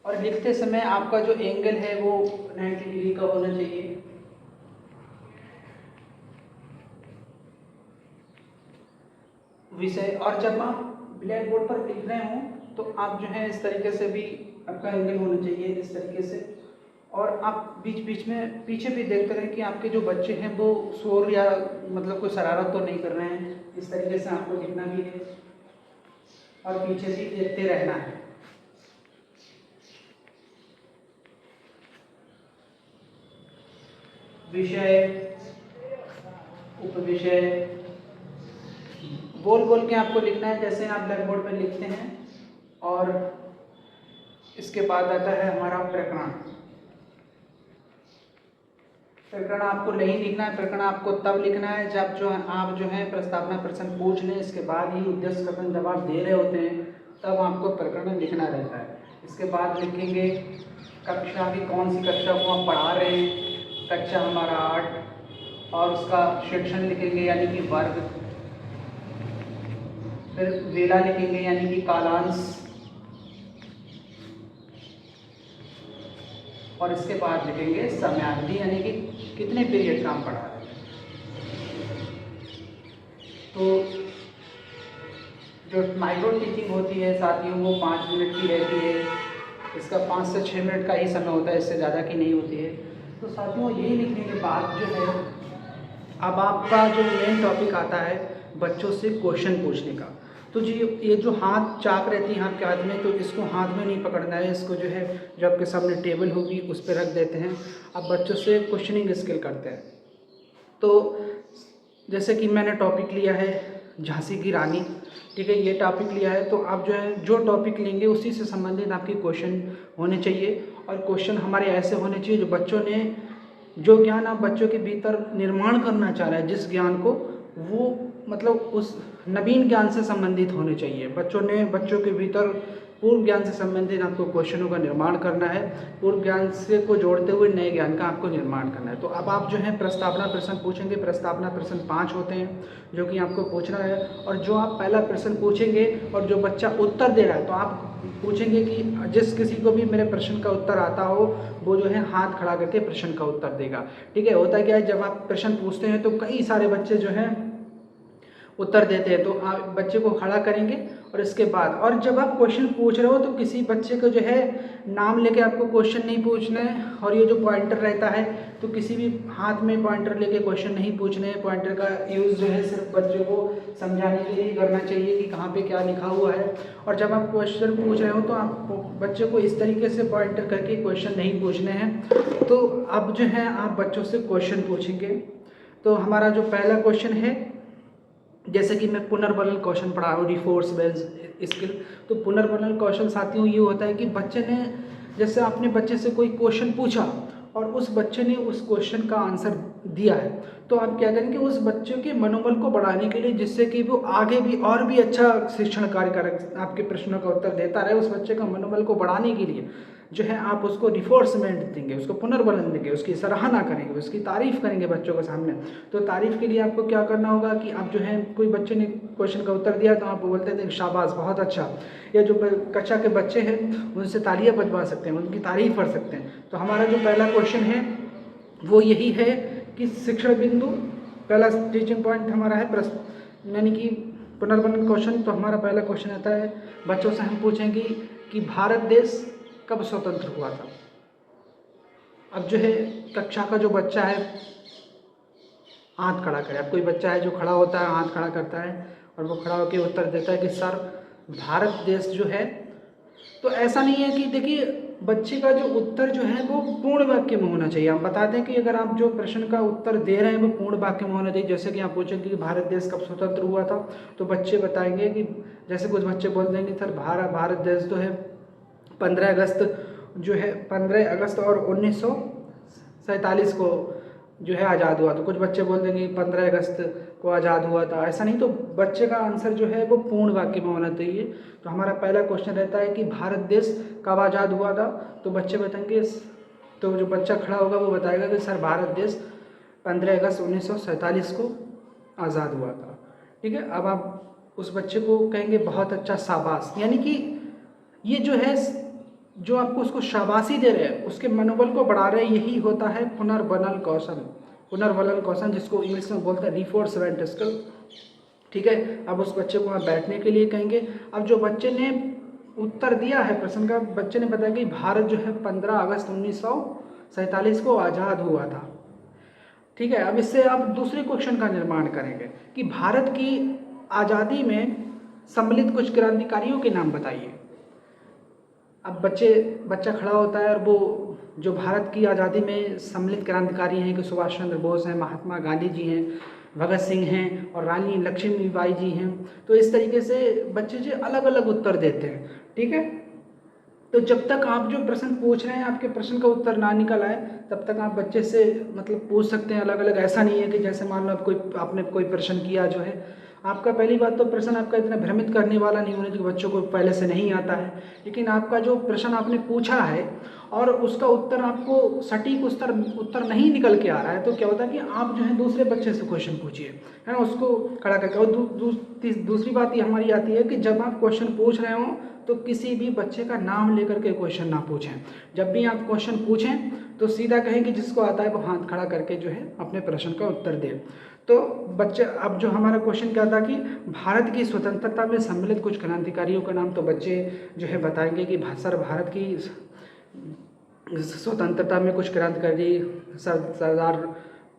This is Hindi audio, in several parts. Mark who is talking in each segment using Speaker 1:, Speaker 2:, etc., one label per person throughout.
Speaker 1: और लिखते समय आपका जो एंगल है वो 90 डिग्री का होना चाहिए। विषय, और जब आप ब्लैक बोर्ड पर लिख रहे हों तो आप जो है इस तरीके से भी आपका एंगल होना चाहिए, इस तरीके से। और आप बीच बीच में पीछे भी देखते रहें कि आपके जो बच्चे हैं वो शोर या मतलब कोई शरारत तो नहीं कर रहे हैं। इस तरीके से आपको लिखना भी है और पीछे भी देखते रहना है। विषय, उपविषय, बोल बोल के आपको लिखना है जैसे आप ब्लैक बोर्ड पर लिखते हैं। और इसके बाद आता है हमारा प्रकरण। प्रकरण आपको नहीं लिखना है, प्रकरण आपको तब लिखना है जब आप जो है प्रस्तावना प्रश्न पूछ लें, इसके बाद ही उद्देश्य कथन जब आप दे रहे होते हैं तब आपको प्रकरण लिखना रहता है। इसके बाद लिखेंगे कक्षा की, कौन सी कक्षा को आप पढ़ा रहे हैं। कक्षा हमारा 8 और उसका सेक्शन लिखेंगे यानी कि वर्ग। फिर वेला लिखेंगे यानी कि कालांश। और इसके बाद लिखेंगे समयावधि यानी कि कितने पीरियड का हम पढ़ा रहे हैं। तो जो माइक्रो टीचिंग होती है साथियों वो 5 मिनट की रहती है। इसका 5 से 6 मिनट का ही समय होता है, इससे ज़्यादा की नहीं होती है। तो साथियों यही लिखने के बाद जो है अब आपका जो मेन टॉपिक आता है बच्चों से क्वेश्चन पूछने का। तो जी ये जो हाथ चाक रहती है आपके हाथ में, तो इसको हाथ में नहीं पकड़ना है, इसको जो है जो आपके सामने टेबल होगी उस पर रख देते हैं। अब बच्चों से क्वेश्चनिंग स्किल करते हैं। तो जैसे कि मैंने टॉपिक लिया है झांसी की रानी, ठीक है, ये टॉपिक लिया है। तो आप जो है जो टॉपिक लेंगे उसी से संबंधित आपके क्वेश्चन होने चाहिए। और क्वेश्चन हमारे ऐसे होने चाहिए जो बच्चों ने जो ज्ञान आप बच्चों के भीतर निर्माण करना चाह रहे हैं, जिस ज्ञान को, वो मतलब उस नवीन ज्ञान से संबंधित होने चाहिए। बच्चों के भीतर पूर्व ज्ञान से संबंधित आपको क्वेश्चनों का निर्माण करना है। पूर्व ज्ञान से को जोड़ते हुए नए ज्ञान का आपको निर्माण करना है। तो अब आप जो है प्रस्तावना प्रश्न पूछेंगे। प्रस्तावना प्रश्न 5 होते हैं जो कि आपको पूछना है। और जो आप पहला प्रश्न पूछेंगे और जो बच्चा उत्तर दे रहा है तो आप पूछेंगे कि जिस किसी को भी मेरे प्रश्न का उत्तर आता हो वो जो है हाथ खड़ा करके प्रश्न का उत्तर देगा। ठीक है, होता क्या है जब आप प्रश्न पूछते हैं तो कई सारे बच्चे जो हैं उत्तर देते हैं। तो आप बच्चे को खड़ा करेंगे और इसके बाद, और जब आप क्वेश्चन पूछ रहे हो तो किसी बच्चे को जो है नाम लेके आपको क्वेश्चन नहीं पूछना है। और ये जो पॉइंटर रहता है तो किसी भी हाथ में पॉइंटर लेके क्वेश्चन नहीं पूछने हैं। पॉइंटर का यूज़ जो है सिर्फ बच्चों को समझाने के लिए करना चाहिए कि कहाँ पे क्या लिखा हुआ है। और जब आप क्वेश्चन पूछ रहे हो तो आप बच्चे को इस तरीके से पॉइंटर करके क्वेश्चन नहीं पूछने हैं। तो अब जो है आप बच्चों से क्वेश्चन पूछेंगे। तो हमारा जो पहला क्वेश्चन है, जैसे कि मैं पुनर्बलन क्वेश्चन पढ़ा रहा हूँ, रिफोर्स स्किल। तो पुनर्बलन क्वेश्चन साथियों ये होता है कि बच्चे ने, जैसे आपने बच्चे से कोई क्वेश्चन पूछा और उस बच्चे ने उस क्वेश्चन का आंसर दिया है, तो आप क्या करेंगे उस बच्चे के मनोबल को बढ़ाने के लिए, जिससे कि वो आगे भी और भी अच्छा शिक्षण कार्य कर आपके प्रश्नों का उत्तर देता रहे, उस बच्चे का मनोबल को बढ़ाने के लिए जो है आप उसको रिफोर्समेंट देंगे, उसको पुनर्बलन देंगे, उसकी सराहना करेंगे, उसकी तारीफ करेंगे बच्चों के सामने। तो तारीफ के लिए आपको क्या करना होगा कि आप जो है कोई बच्चे ने क्वेश्चन का उत्तर दिया तो आप बोलते थे शाबाश बहुत अच्छा। या जो कक्षा के बच्चे हैं उनसे तालियां बजवा सकते हैं, उनकी तारीफ कर सकते हैं। तो हमारा जो पहला क्वेश्चन है वो यही है कि शिक्षण बिंदु, पहला टीचिंग पॉइंट हमारा है यानी कि पुनर्बलन क्वेश्चन। तो हमारा पहला क्वेश्चन आता है, बच्चों से हम पूछेंगे कि भारत देश कब स्वतंत्र हुआ था। अब जो है कक्षा का जो बच्चा है हाथ खड़ा करे। अब कोई बच्चा है जो खड़ा होता है, हाथ खड़ा करता है और वो खड़ा होकर उत्तर देता है कि सर भारत देश जो है। तो ऐसा नहीं है कि देखिए बच्चे का जो उत्तर जो है वो पूर्ण वाक्य में होना चाहिए। हम बताते हैं कि अगर आप जो प्रश्न का उत्तर दे रहे हैं वो पूर्ण वाक्य में होना चाहिए। जैसे कि आप पूछेंगे कि भारत देश कब स्वतंत्र हुआ था, तो बच्चे बताएंगे कि, जैसे कुछ बच्चे बोल देंगे सर भारत देश जो है 15 अगस्त जो है 15 अगस्त और 1947 को जो है आज़ाद हुआ। तो कुछ बच्चे बोल देंगे 15 अगस्त को आज़ाद हुआ था। ऐसा नहीं, तो बच्चे का आंसर जो है वो पूर्ण वाक्य में होना चाहिए। तो हमारा पहला क्वेश्चन रहता है कि भारत देश कब आज़ाद हुआ था, तो बच्चे बताएंगे, तो जो बच्चा खड़ा होगा वो बताएगा कि सर भारत देश 15 अगस्त 1947 को आज़ाद हुआ था। ठीक है, अब आप उस बच्चे को कहेंगे बहुत अच्छा शाबाश। यानी कि ये जो है जो आपको उसको शाबाशी दे रहे हैं, उसके मनोबल को बढ़ा रहे हैं, यही होता है पुनर्वलन कौशल। पुनर्वलन कौशल जिसको इंग्लिश में बोलते हैं रिफोर्समेंट स्किल। ठीक है, अब उस बच्चे को आप बैठने के लिए कहेंगे। अब जो बच्चे ने उत्तर दिया है प्रश्न का, बच्चे ने बताया कि भारत जो है 15 अगस्त 1947 को आज़ाद हुआ था। ठीक है, अब इससे आप दूसरे क्वेश्चन का निर्माण करेंगे कि भारत की आज़ादी में सम्मिलित कुछ क्रांतिकारियों के नाम बताइए। अब बच्चा खड़ा होता है और वो जो भारत की आज़ादी में सम्मिलित क्रांतिकारी हैं कि सुभाष चंद्र बोस हैं, महात्मा गांधी जी हैं, भगत सिंह हैं और रानी लक्ष्मीबाई जी हैं। तो इस तरीके से बच्चे जो अलग अलग उत्तर देते हैं। ठीक है, तो जब तक आप जो प्रश्न पूछ रहे हैं आपके प्रश्न का उत्तर ना निकल आए तब तक आप बच्चे से मतलब पूछ सकते हैं अलग अलग। ऐसा नहीं है कि जैसे मान लो आपने कोई प्रश्न किया जो है, आपका पहली बात तो प्रश्न आपका इतना भ्रमित करने वाला नहीं होने कि बच्चों को पहले से नहीं आता है, लेकिन आपका जो प्रश्न आपने पूछा है और उसका उत्तर आपको सटीक उत्तर नहीं निकल के आ रहा है, तो क्या होता है कि आप जो है दूसरे बच्चे से क्वेश्चन पूछिए, है ना, उसको खड़ा करके। और दूसरी बात ये हमारी आती है कि जब आप क्वेश्चन पूछ रहे हो तो किसी भी बच्चे का नाम लेकर के क्वेश्चन ना पूछें। जब भी आप क्वेश्चन पूछें तो सीधा कहें कि जिसको आता है वो हाथ खड़ा करके जो है अपने प्रश्न का उत्तर दे। तो बच्चे, अब जो हमारा क्वेश्चन क्या था कि भारत की स्वतंत्रता में सम्मिलित कुछ क्रांतिकारियों का नाम, तो बच्चे जो है बताएंगे कि सर भारत की स्वतंत्रता में कुछ क्रांतिकारी सरदार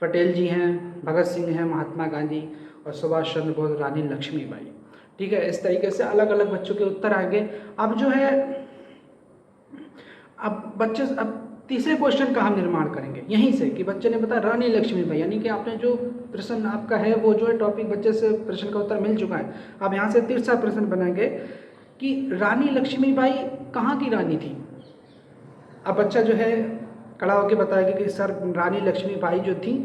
Speaker 1: पटेल जी हैं, भगत सिंह हैं, महात्मा गांधी और सुभाष चंद्र बोस, रानी लक्ष्मीबाई। ठीक है, इस तरीके से अलग अलग बच्चों के उत्तर आएंगे। अब जो है अब तीसरे क्वेश्चन का हम निर्माण करेंगे यहीं से कि बच्चे ने बताया रानी लक्ष्मीबाई, यानी कि आपने जो प्रश्न आपका है वो जो है टॉपिक बच्चे से प्रश्न का उत्तर मिल चुका है। अब यहाँ से तीसरा प्रश्न बनाएंगे कि रानी लक्ष्मीबाई कहाँ की रानी थी। अब बच्चा जो है खड़ा होकर बताएगा कि सर रानी लक्ष्मीबाई जो थी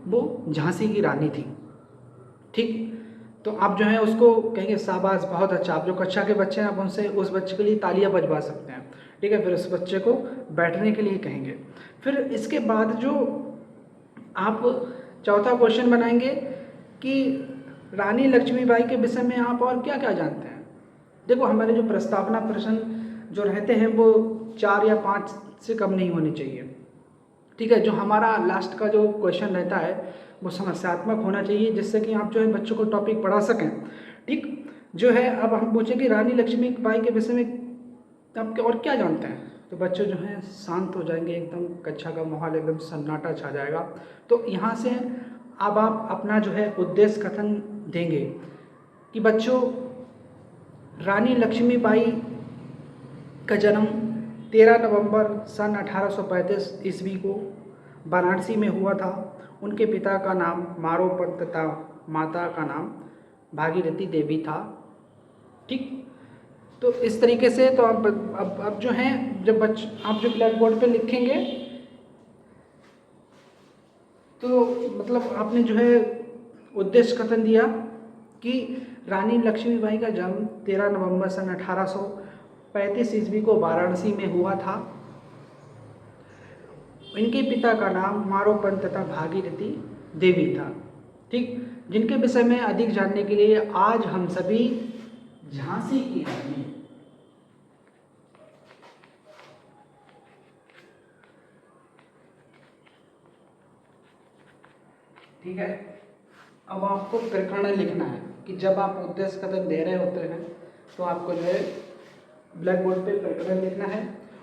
Speaker 1: वो झांसी की रानी थी। ठीक, तो आप जो है उसको कहेंगे शाबाश, बहुत अच्छा। आप जो कक्षा के बच्चे हैं आप उनसे उस बच्चे के लिए तालियां बजवा सकते हैं। ठीक है, फिर उस बच्चे को बैठने के लिए कहेंगे। फिर इसके बाद जो आप चौथा क्वेश्चन बनाएंगे कि रानी लक्ष्मीबाई के विषय में आप और क्या क्या जानते हैं। देखो, हमारे जो प्रस्तावना प्रश्न जो रहते हैं वो 4 या 5 से कम नहीं होने चाहिए। ठीक है, जो हमारा लास्ट का जो क्वेश्चन रहता है वो समस्यात्मक होना चाहिए, जिससे कि आप जो है बच्चों को टॉपिक पढ़ा सकें। ठीक, जो है अब हम पूछेंगे रानी लक्ष्मीबाई के विषय में आप और क्या जानते हैं, तो बच्चे जो हैं शांत हो जाएंगे, एकदम कक्षा का माहौल एकदम सन्नाटा छा जाएगा। तो यहाँ से अब आप अपना जो है उद्देश्य कथन देंगे कि बच्चों रानी लक्ष्मीबाई का जन्म 13 नवंबर सन 1835 ईस्वी को वाराणसी में हुआ था। उनके पिता का नाम मारोपंत तथा माता का नाम भागीरथी देवी था। ठीक, तो इस तरीके से तो आप अब जो हैं जब आप जो ब्लैक बोर्ड पे लिखेंगे तो मतलब आपने जो है उद्देश्य कथन दिया कि रानी लक्ष्मीबाई का जन्म 13 नवंबर सन 1835 ईस्वी को वाराणसी में हुआ था। इनके पिता का नाम मारोपंत तथा भागीरथी देवी था। ठीक, जिनके विषय में अधिक जानने के लिए आज हम सभी झांसी की रानी, ठीक है, अब आपको प्रकरण लिखना है कि जब आप उद्देश्य कथन दे रहे होते हैं तो आपको जो है ब्लैक बोर्ड पे प्रकरण लिखना है।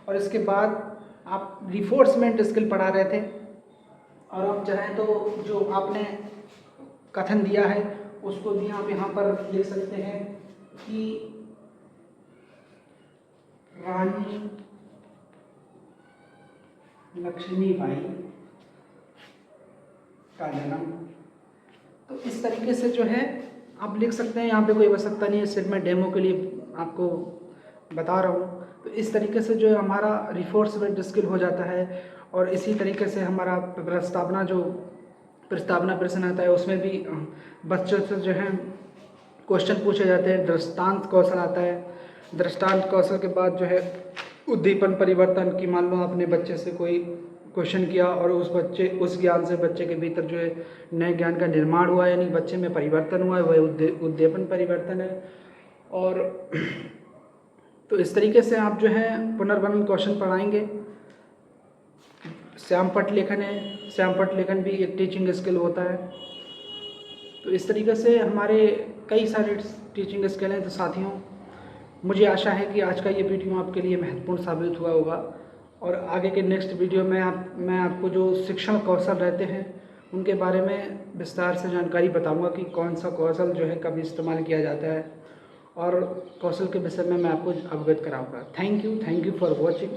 Speaker 1: और इसके बाद आप रिफोर्समेंट स्किल पढ़ा रहे थे और आप चाहें तो जो आपने कथन दिया है उसको भी आप यहाँ पर लिख सकते हैं कि रानी लक्ष्मीबाई का जन्म। तो इस तरीके से जो है आप लिख सकते हैं, यहाँ पे कोई आवश्यकता नहीं है, सिर्फ मैं डेमो के लिए आपको बता रहा हूँ। तो इस तरीके से जो है हमारा रिफोर्समेंट स्किल हो जाता है। और इसी तरीके से हमारा प्रस्तावना प्रश्न आता है, उसमें भी बच्चों से जो है क्वेश्चन पूछे जाते हैं। दृष्टांत कौशल आता है, दृष्टांत कौशल के बाद जो है उद्दीपन परिवर्तन की, मान लो आपने बच्चे से कोई क्वेश्चन किया और उस ज्ञान से बच्चे के भीतर जो है नए ज्ञान का निर्माण हुआ, यानी बच्चे में परिवर्तन हुआ है, वह उद्दीपन परिवर्तन है। और तो इस तरीके से आप जो है पुनर्बनन क्वेश्चन पढ़ाएंगे। श्यामपट्ट लेखन है, श्यामपट्ट लेखन भी एक टीचिंग स्किल होता है। तो इस तरीके से हमारे कई सारे टीचिंग स्किल हैं। तो साथियों, मुझे आशा है कि आज का ये वीडियो आपके लिए महत्वपूर्ण साबित हुआ होगा और आगे के नेक्स्ट वीडियो में मैं आपको जो शिक्षण कौशल रहते हैं उनके बारे में विस्तार से जानकारी बताऊंगा कि कौन सा कौशल जो है कब इस्तेमाल किया जाता है और कौशल के विषय में मैं आपको अवगत कराऊंगा। Thank you for watching.